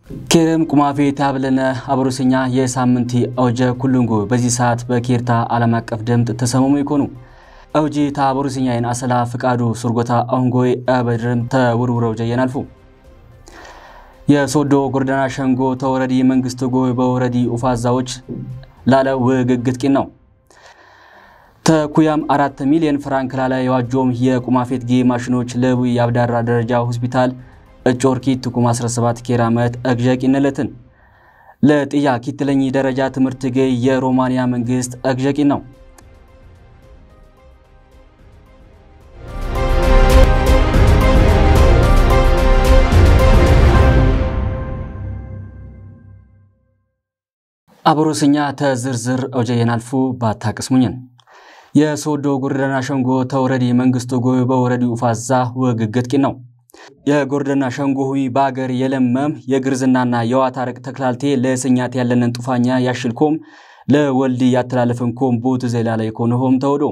كرم كمافي تابلنا أبروسينيا يسامنتي أوجه كلنجو بزي ساعت بكيرتا على مكف دمت تسمم يكونوا أوجي تابروسينيا إن أصلا فكادو سرقتا أونغوي أبرم تورورو جينا الفو يا سودو غردنا شنغو توردي منغستوغو بوردي وفازاوج لالا وغغت كينو تكويام 4 مليون فرانك لالا يواجوم هي كمافيت جي ماشينوች ለቡ ያብዳራ ደረጃ ሆስፒታል እጮርኪ ተኩማ 17 ኬራመት አግጃቂ ነለትን ለጥያቄ ትለኝ ደረጃ ትምርት ገይ የሮማኒያ መንግስት አግጃቂ ነው አብሮስኛ ተዝርዝር ወጀየናልፉ ባታቅስሙኝን የሶዶ ጉርደና ሸንጎ ተወረዲ መንግስቱ ጎይ በወረዲ ኡፋዛ ወግግትቂ ነው የጎርደና ሸንጎ ሆይ ባገር የለመም የግርዝናና የዋታረቅ ተክላልቴ ለስኛት ያለንን ጡፋኛ ያሽልኮም ለወልዲ ያተላለፈንኮም ቦት ዘላላ ይኮነሆም ተወዶ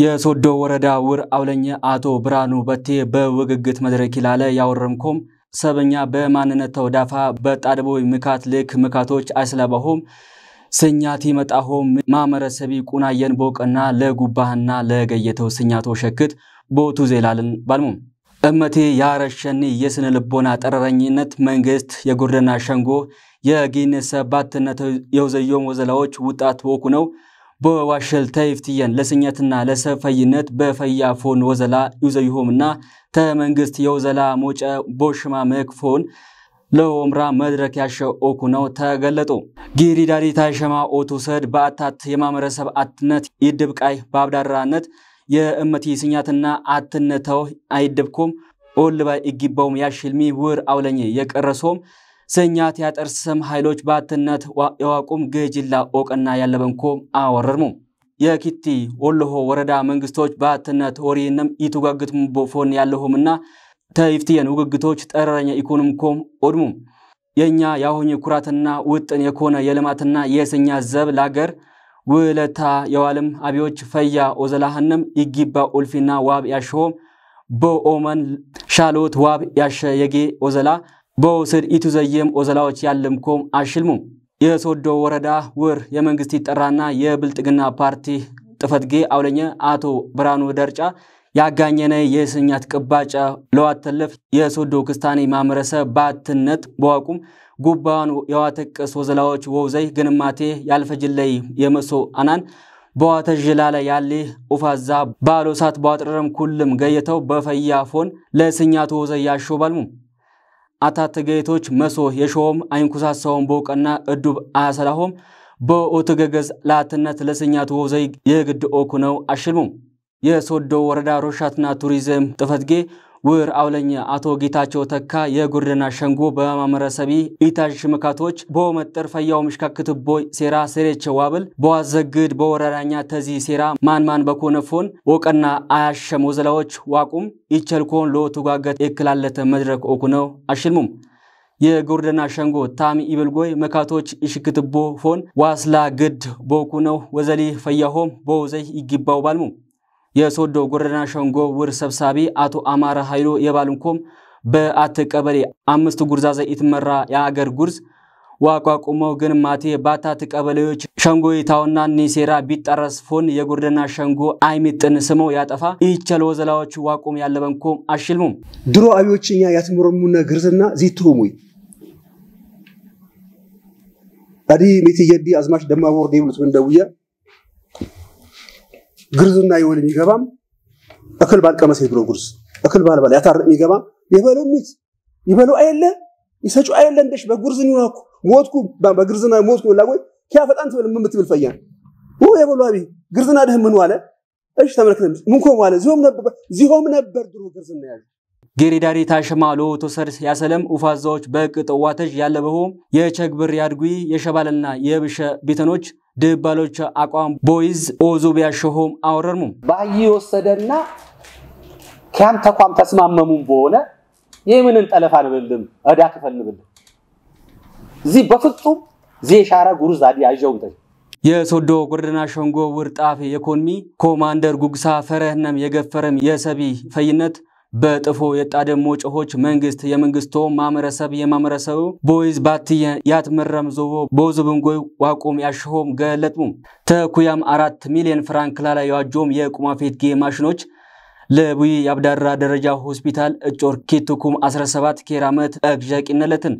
የሶዶ ወረዳ ውር አውለኛ አቶ ብራኑ በቴ በወግግት መድረክ ይላለ ያወረምኮም ሰበኛ በማንነት ተወዳፋ በጣድቦይ ምካት ልክ ምካቶች አይስላባሆም ስኛት ይመጣሆም ማመረሰቢ ቁናየን ቦቀና ለጉባህና ለገየተው ስኛቶ ሸክት ቦቱ ዘላልን ባልሙ እመቴ ያረሸኒ የስነ ልቦና ጠረረኝነት መንግስት የጉርደና ሸንጎ የጊነስ ባትነት የውዘዮም ወዘላዎች ውጣት ወኩ ነው በዋሸል ተይፍቲየን ለስኛትና ለሰፈይነት በፈያፎን ወዘላ ይዘይሆምና ተመንግስት የውዘላ ሞጨ ቦሽማ መክፎን ለኦምራ መድረክ ያሸው ኦኩ ነው ተገለጡ ጊሪዳሪ ታይሸማ ኦቶሰድ በአታት የማመረሰብ አትነት ይድብቃይ ባብዳራነት የእመቲ ስኛትና አትነተው አይድብኩም ኦልባይ እጊባውም ያሽልሚ ውር አውለኝ የቀረሶም ስኛት ያጠርስም ኃይሎች ባትነት ያዋቁም ገጅላ ኦቀና ያለበንኮም አወረርሙ የኪቲ ወልሆ ወረዳ መንግስቶች ባትነት ወሪንም ይቱጋግትሙ ቦፎን ያለሆምና ተይፍቲየን ውግግቶች ጠረረኛ ኢኮኖሚኮም ኦድሙ የኛ ያሆኝ ኩራትና ውጥን የኮነ የልማትና የስኛ ዘብ ላገር ወለታ የዋለም አቢዎች ፈያ ኦዘላህንም ይጊባ ኡልፊና ዋብ ያሾም በኦመን ሻሎት ዋብ ያሸ የጌ ኦዘላ በውስድ ኢቱዘየም ኦዘላዎች ያለምኮም አሽልሙ የሶዶ ወረዳ ውር የመንግስት ይጠራና የብልጥግና ፓርቲ ጥፈትጌ አውለኛ አቶ ብራኑ ደርጫ ያጋኘነ የስኛት ቅባጫ ለዋተለፍ የሶዶ ክስታኔ ማመረሰ ባትነት በዋቁም ጉባን ያዋተቀስ ወዘላዎች ወውዘይ ግንማቴ ያልፈጅለይ የመሶ አናን በዋተጅላላ ያለ ኡፋዛ ባሎሳት ባጥረም ኩልም ገየተው በፈያፎን ለስኛት ወዘይ ያሾባልሙ አታተገይቶች መሶ የሾም አይንኩሳሳውን ቦቀና እዱብ አሰላሆም በኦተገገዝ ላትነት ለስኛት ወዘይ የግድ ኦኩ ነው አሽልሙ የሶዶ ወረዳ ሮሻትና ቱሪዝም ጥፈትጌ ውር አውለኛ አቶ ጌታቸው ተካ የጉርደና ሸንጎ በማመረሰቢ ኢታጅ ሽመካቶች በመጠር ፈያው ምሽካክትቦይ ሴራ ሰሬቸ ዋብል በዋዘግድ በወረዳኛ ተዚ ሴራ ማን በኮነፎን ወቀና አያሸም ወዘላዎች ዋቁም ይቸልኮን ሎቱጋገት እክላለተ መድረክ ኦኩነው አሽልሙም የጉርደና ሸንጎ ታሚ ኢብልጎይ መካቶች ይሽክትቦ ፎን ዋስላ ግድ ቦኩነው ወዘሊ ፈያሆም በውዘይ ይግባው ባልሙ የሶዶ ጉርደና ሸንጎ ውር ሰብሳቢ አቶ አማራ ኃይሎ የባልንኮም በአትቀበሌ 5 ጉርዛዛ ይትመራ ያገር ጉርዝ ዋቋቁመው ግን ማቴ ባታት ቀበሌዎች ሸንጎ ይታውና ኒሴራ ቢጠረስ ፎን የጉርደና ሸንጎ አይሚጥን ስመው ያጠፋ ይቸል ወዘላዎች ዋቁም ያለበንኮም አሽልሙም ድሮ አብዮችኛ ያትምሩሙና ግርዝና ዚቱሙይ አዲ ሚትየዲ አዝማሽ ደማወር ዴብሉት እንደውያ ግርዝና ይወል የሚገባም አከል ባልቀመስ ይብሮ ጉርዝ አከል ባልባል ያታር የሚገባ ይበሉ ሚት ይበሉ አይለ ይሰጩ አይለ እንደሽ በጉርዝን ይዋኩ ሞትኩ በግርዝና ሞትኩ ላጎይ ከያፈጣን ትበል ምምትብል ፈያን ኦ ይበሉ አቢ ግርዝና ደህ ምን ዋለ እሺ ተመልከተም ምንኮም ዋለ ዚሆም ነበር ድሮ ግርዝና ያለ ጌሪዳሪ ታሽማሎ ተሰር ያሰለም ኡፋዛዎች በቅጠዋተጅ ያለበሆም የቸግብር ያድጉይ የሸባልና የብሸ ቤተኖች ደባሎች አቋም ቦይዝ ኦዞቢያሾም አወረርሙ ባይ ወሰደና ካም ተቋም ተስማመሙም በሆነ የምንን ጠለፋን በልም አዳ ከፈልብል ዚ በፍጹም ዜሻራ ጉርዛዲ አይጆምተ የሶዶ ጉርደና ሸንጎ ውርጣፍ የኮንሚ ኮማንደር ጉግሳ ፈረህነም የገፈረም የሰቢ ፈይነት በጥፎ የጣደሞ ጮሆች መንግስት የመንግስቶ ማመረሰብ የማመረሰቡ ቦይዝ ባትየ ያትመረም ዞቦ ቦዝብንጎይ ዋቆም ያሽሆም ገለጥሙ ተኩያም 4 ሚሊዮን ፍራንክ ላላ ያጆም የቁማፌት ጌ ማሽኖች ለቡይ ያብዳራ ደረጃ ሆስፒታል እጮር ኪቱኩም 17 ኬራመት አግጃቂነለትን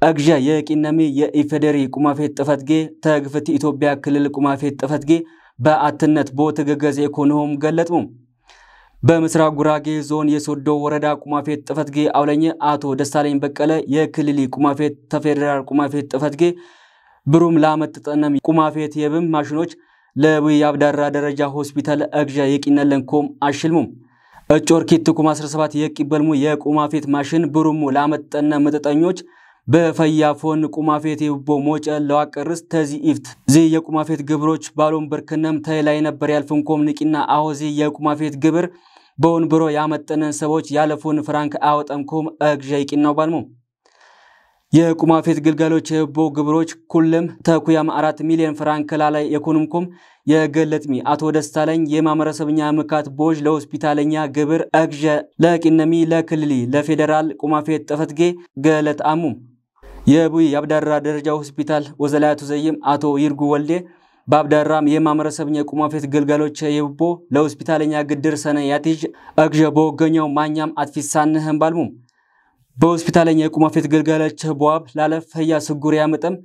አግጃ የቂነሚ የኢፌዴሪ ቁማፌት ጥፈትጌ ተግፍት ኢትዮጵያ ክልል ቁማፌት ጥፈትጌ በአትነት ቦትገገዝ ኢኮኖም ገለጥሙ በምስራቅ ጉራጌ ዞን የሶዶ ወረዳ ቁማፌት ጥፈትጌ አውለኝ አቶ ደሳለኝ በቀለ የክልሊ ቁማፌት ተፌደራል ቁማፌት ጥፈትጌ ብሩም ላመጥጠነም ቁማፌት የብም ማሽኖች ለቡይ ያብዳራ ደረጃ ሆስፒታል አግጃ የቂነለንኮም አሽልሙም እጮር ኪቱኩም 17 የቂበልሙ የቁማፌት ማሽን ብሩሙ ላመጠነ መጠጠኞች በፈያፎን ቁማፌት ይቦ ሞጨ ለዋቀርስ ተዚ ኢፍት ዚ የቁማፌት ግብሮች ባሎም በርከነም ተይላይ ነበር ያልፈንኮም ንቂና አውዚ የቁማፌት ግብር በወንብሮ ያመጠነን ሰዎች ያለፉን ፍራንክ አወጣምኮም አግጃ ይቂናው ባልሙ የቁማፌት ግልጋሎች የቦ ግብሮች ኩልም ተኩያም 4 ሚሊዮን ፍራንክ ላላይ የኮኑምኮም የገለጥሚ አቶ ደስታለኝ የማመረሰብኛ ምካት ቦጅ ለሆስፒታለኛ ግብር አግጃ ለቂነሚ ለክልሊ ለፌደራል ቁማፌት ጥፈትጌ ገለት አሙ የቡይ ያብዳራ ደረጃ ሆስፒታል ወዘላያቱ ዘይም አቶ ይርጉ ወልዴ ባብዳራም የማመረሰብኛ ቁማፌት ግልጋሎች የቦ ለሆስፒታለኛ ግድር ሰነ ያቲጅ አግጃ ቦገኛው ማኛም አትፊሳነህም ባልሙ በሆስፒታለኛ የቁማፌት ግልጋሎች ቦአብ ላለፈያ ስጉር ያመጠም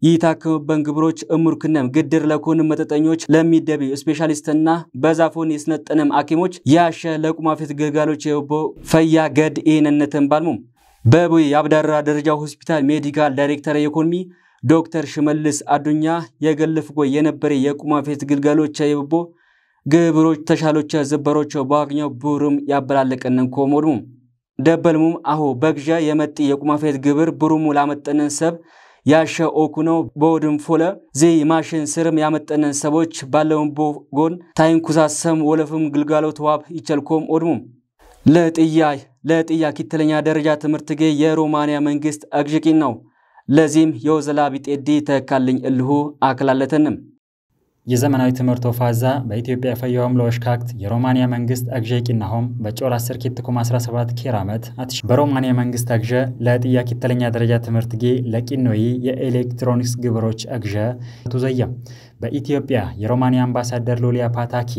ይታከሙበን ግብሮች እሙርክነም ግድር ለኮን መጠጠኞች ለሚደቢ ስፔሻሊስትና በዛፎን ይስነጠነም አኪሞች ያሸ ለቁማፌት ግልጋሎች የቦ ፈያ ገድ ኢነነተን ባልሙ በቡይ ያብዳራ ደረጃ ሆስፒታል ሜዲካል ዳይሬክተር ኢኮኖሚ ዶክተር ሽመልስ አዱኛ የገልፍጎ የነበረ የቁማፌት ግልጋሎች የቦ ግብሮች ተሻሎች ዘበሮች ባግኛው ቡሩም ያበላለቀነን ኮሞዱ ደበልሙም አሁ በግጃ የመጥ የቁማፌት ግብር ብሩሙ ላመጠነን ሰብ ያሸ ኦኩኖ ቦድም ፎለ ዚ ማሽን ስርም ያመጠነን ሰቦች ባለውን ቦጎን ታይንኩሳሰም ወለፍም ግልጋሎት ዋብ ይቸልኮም ኦድሙም ለጥያ ኪተለኛ ደረጃ ትምህርት ገ የሮማንያ መንግስት አግጅቂን ነው ለዚህም የወዘላ ቢጤዲ ተካልኝ እልሁ አክላለተንም የዘመናዊ ትምህርት ወፋዛ በኢትዮጵያ ፈያውም ለወሽካክት የሮማንያ መንግስት አግጄቂናሆም በጮር 10 ኪትኩም 17 ኬራመት አትሽ በሮማንያ መንግስት አግጀ ለጥያ ኪተለኛ ደረጃ ትምህርት ጌ ለቂኖይ የኤሌክትሮኒክስ ግብሮች አግጀ ተዘያ በኢትዮጵያ የሮማንያ አምባሳደር ሎሊያ ፓታኪ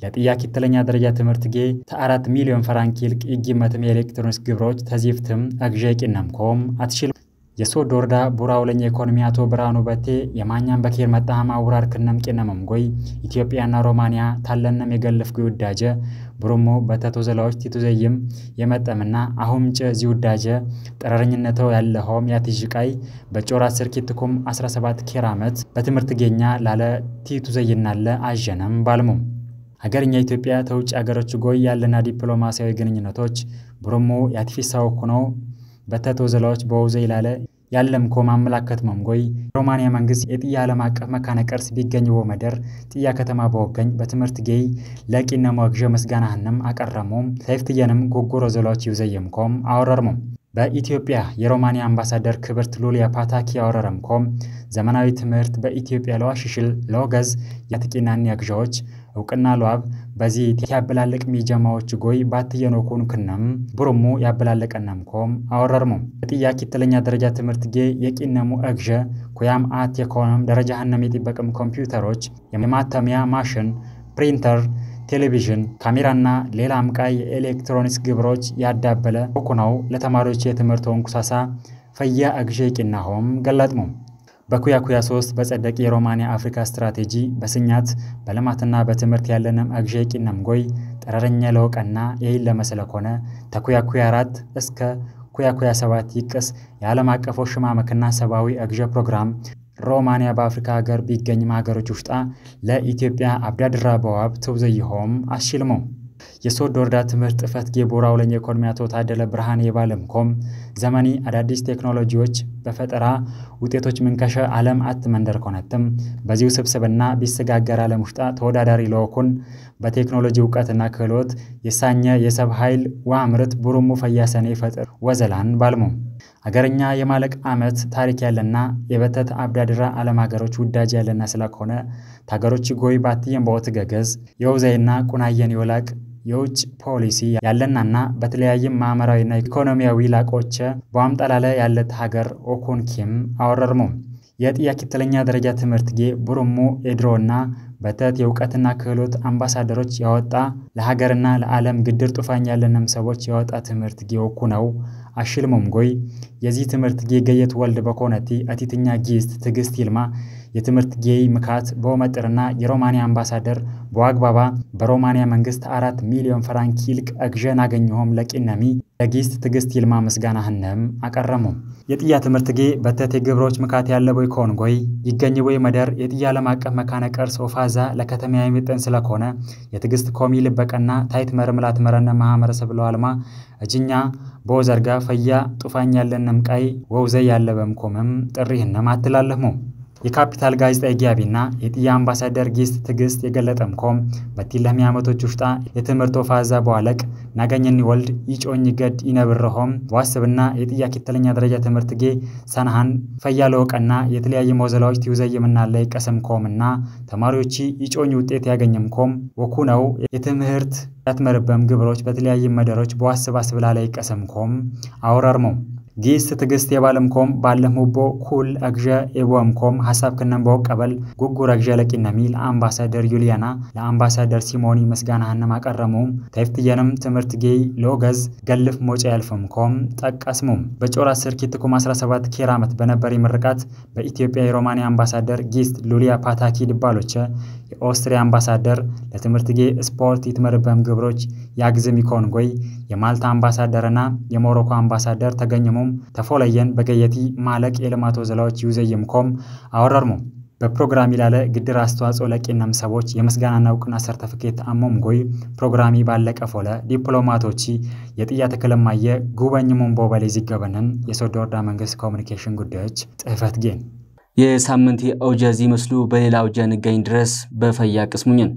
ለጥያ ኪተለኛ ደረጃ ትምህርት ጌ ተ4 ሚሊዮን ፍራንክ ይልቅ ይግመትም የኤሌክትሮኒክስ ግብሮች ተዚፍትም አግጄቂናምኮም አትሽል የሶዶ ወረዳ ቡራውለኛ ኢኮኖሚ አቶ ብራኑ በቴ የማኛን በኬር መጣሃማ ውራር ከነም ቄነመም ጎይ ኢትዮጵያና ሮማንያ ታለነም የገልፍ ጉዳጀ ብሩሞ በተቶ ዘላዎች ቲቱዘይም የመጠምና አሁንጭ ዚውዳጀ ጠረረኝነተው ያለሆም ያትጅቃይ በጮራ 10 ኪትኩም 17 ኬራመት በትምህርት ገኛ ላለ ቲቱዘይናለ አጀነም ባልሙ ሀገርኛ ኢትዮጵያ ተውጭ ሀገሮች ጎይ ያለና ዲፕሎማሲያዊ ግንኙነቶች ብሩሞ ያትፊሳው ሆኖ በተቶ ዘላዎች በውዘ ይላለ ያለም ኮማ አመላከት መምጎይ ሮማንያ መንግስት የጥያ ዓለም አቀፍ መካነ ቅርስ ቢገኝው መደር ጥያ ከተማ በወገኝ በትምህርት ጌይ ለቂና ማግጀ መስጋናህንም አቀረሙም ሰይፍትየንም ጎጎሮ ዘላዎች ይውዘየምኮም አወረርሙም በኢትዮጵያ የሮማንያ አምባሳደር ክብርት ሎሊያ ፓታኪ አወረረምኮም ዘመናዊ ትምህርት በኢትዮጵያ ለዋሽሽል ለወገዝ ያትቂናን ያግጃዎች እውቅና ለዋብ በዚህ ያበላለቅ ሚጀማዎች ጎይ ባትየኖኩን ከነም ብሩሙ ያበላለቀነምኮም አወረርሙም ጥያቄ ተለኛ ደረጃ ትምህርት ጌ የቂነሙ አግጀ ኮያም አት የኮነም ደረጃህነም የጥበቅም ኮምፒውተሮች የማተሚያ ማሽን ፕሪንተር ቴሌቪዥን ካሜራና ሌላም ቃይ ኤሌክትሮኒክስ ግብሮች ያዳበለ ኦኩናው ለተማሪዎች የትምህርቱን ኩሳሳ ፈያ አግጄቂናሆም ገለጥሙ በኩያ 3 በጸደቅ የሮማንያ አፍሪካ ስትራቴጂ በስኛት በለማትና በትምህርት ያለንም አግጄቂናም ጎይ ጠረረኛ ለወቀና የይል ለመሰለኮነ ተኩያ 4 እስከ ኩያ 7 ይቅስ የዓለም አቀፍ ሽማመክና ሰባዊ አግጀ ፕሮግራም ሮማንያ በአፍሪካ ሀገር ቢገኝ ማገሮች ውስጣ ለኢትዮጵያ አብዳድራ በዋብ ተውዘይሆም አሽልሞ የሶዶ ወረዳ ትምህርት ጥፈት ጌቦራው ለኛ ኢኮኖሚ አቶ ታደለ ብርሃን የባለምኮም ዘመኒ አዳዲስ ቴክኖሎጂዎች በፈጠራ ውጤቶች መንከሸ ዓለም አትመንደር ኮነተም በዚሁ ስብስብና ቢሰጋገር ዓለም ውስጣ ተወዳዳሪ ለወኩን በቴክኖሎጂ ዕውቀትና ክህሎት የሳኘ የሰብ ኃይል ወአምርት ብሩሙ ፈያሰኔ ፈጥር ወዘላን ባልሙ አገርኛ የማለቅ አመት ታሪክ ያለና የበተት አብዳድራ ዓለም ሀገሮች ውዳጅ ያለና ስለኮነ ታገሮች ጎይ ባትየም በወት ገገዝ የውዘይና ቁናየን ይወላቅ የውጭ ፖሊሲ ያለናና በተለያየ ማህበራዊና ኢኮኖሚያዊ ላቆቸ በአምጣላለ ያለት ሀገር ኦኮንኪም አወረርሙ የጥያቄ ተለኛ ደረጃ ትምህርት ጌ ቡሩሙ ኤድሮና በተት የውቀትና ክህሎት አምባሳደሮች ያወጣ ለሀገርና ለዓለም ግድር ጡፋኝ ያለንም ሰዎች ያወጣ ትምህርት ጌ ወኩነው አሽልሙም ጎይ የዚህ ትምህርት ጌ ገየት ወልድ በኮነቲ አቲትኛ ጊስት ትግስት ይልማ የትምህርት ጌ ምካት በመጥርና የሮማኒያ አምባሳደር በዋግባባ በሮማኒያ መንግስት 4 ሚሊዮን ፍራንክ ይልቅ አግጀን አገኘሁም ለቂነሚ ለጊስት ትግስት ይልማ መስጋናህነም አቀረሙ የጥያ ትምህርት ጌ በተት የግብሮች ምካት ያለበው ኮንጎይ ይገኝበው መደር የጥያ ለማቀፍ መካነ ቀርስ ኦፋዛ ለከተማያ የሚጠን ስለኮነ የትግስት ኮሚ ልበቀና ታይት መርምላት መረነ ማህበረሰብ ለዋልማ እጅኛ በወዘርጋ ፈያ ጡፋኝ ያለንም ቃይ ወውዘይ ያለበም ኮመም ጥሪህነም አትላለሙ የካፒታል ጋዜጣ ይያቢና የጥያ አምባሳደር ጊስት ትግስት የገለጠም ኮም በቲለም ያመቶች ውሽጣ የትምህርት ኦፋዛ በዋለቅ ናገኘኒ ወልድ ይጮኝ ገድ ይነብርሆም ዋስብና የጥያ ከተለኛ ደረጃ ትምህርት ጌ ሰናሃን ፈያለውቀና የተለያየ ሞዘላዎች ትውዘይምና ላይ ቀሰም ኮምና ተማሪዎች ይጮኝ ውጤት ያገኘም ኮም ወኩነው የትምህርት ያትመርበም ግብሮች በተለያየ መደሮች በዋስባስብላ ላይ ቀሰም ኮም አወራርሞ ጊስት ትግስት የባለምኮም ባለሙቦ ኩል አግጀ ኤቦምኮም ሐሳብ ከነም በቀበል ጉጉር አግጀ ለቂነሚል አምባሳደር ዩሊያና ለአምባሳደር ሲሞኒ መስጋናህነ ማቀረሙ ታይፍትየንም ትምህርት ጌይ ሎገዝ ገልፍ ሞጫ ያልፈምኮም ጠቀስሙ በጮራ ሰርኪትኩም 17 ኬራመት በነበር ይመርቃት በኢትዮጵያ የሮማኒያ አምባሳደር ጊስት ሉሊያ ፓታኪ ድባሎቸ የኦስትሪያ አምባሳደር ለትምህርት ጌ ስፖርት ይትመርበም ግብሮች ያግዝም ይኮን ጎይ የማልታ አምባሳደርና የሞሮኮ አምባሳደር ተገኘሙ ተፎለየን በገየቲ ማለቅ የልማቶ ዘላዎች ይውዘይምኮም አወራርሙ በፕሮግራም ይላለ ግድር አስተዋጽኦ ለቂነም ሰዎች የመስጋናና ዕውቅና ሰርተፊኬት አሞም ጎይ ፕሮግራሚ ባለቀ ፎለ ዲፕሎማቶች የጥያ ተከለማየ ጉበኝሙም ቦበሌ ዝገበነን የሶዶ ወረዳ መንግስት ኮሙኒኬሽን ጉዳዮች ጽህፈት ጌን የሳምንት አውጃዚ መስሉ በሌላው ጀንገኝ ድረስ በፈያ ቅስሙኝን